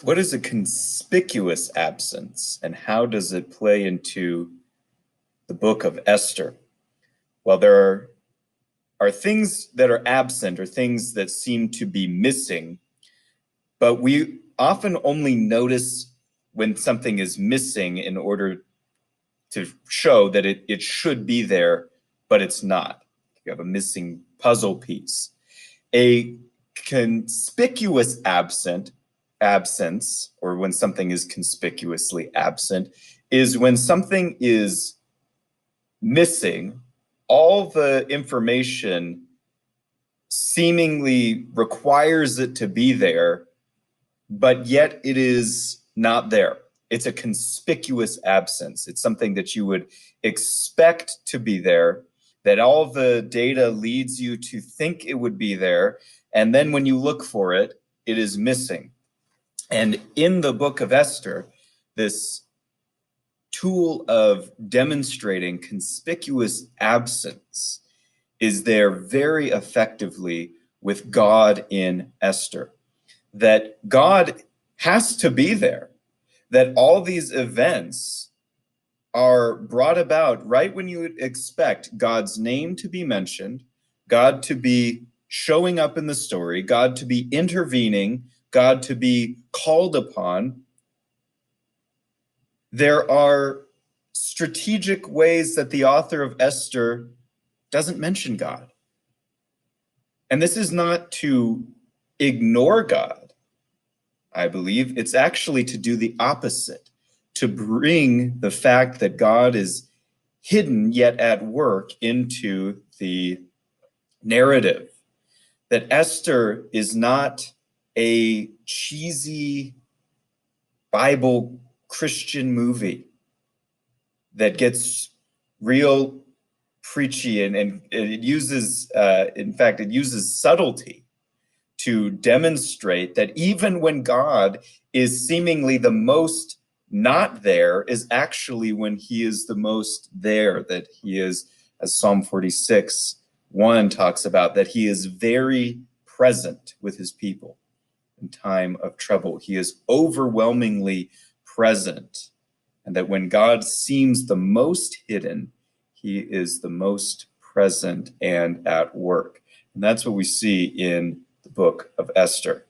What is a conspicuous absence, and how does it play into the book of Esther? Well, there are things that are absent or things that seem to be missing, but we often only notice when something is missing in order to show that it should be there, but it's not. You have a missing puzzle piece. A conspicuous absence, or when something is conspicuously absent, is when something is missing all the information seemingly requires it to be there, but yet it is not there. It's a conspicuous absence. It's something that you would expect to be there, that all the data leads you to think it would be there. And then when you look for it, it is missing. And in the book of Esther, this tool of demonstrating conspicuous absence is there very effectively with God in Esther. That God has to be there, that all these events are brought about right when you would expect God's name to be mentioned, God to be showing up in the story, God to be intervening, God to be called upon. There are strategic ways that the author of Esther doesn't mention God. And this is not to ignore God, I believe. It's actually to do the opposite, to bring the fact that God is hidden yet at work into the narrative. That Esther is not a cheesy Bible Christian movie that gets real preachy and it uses, in fact, it uses subtlety to demonstrate that even when God is seemingly the most not there, is actually when he is the most there, that he is, as Psalm 46:1 talks about, that he is very present with his people in time of trouble. He is overwhelmingly present, and that when God seems the most hidden, he is the most present and at work. And that's what we see in the book of Esther.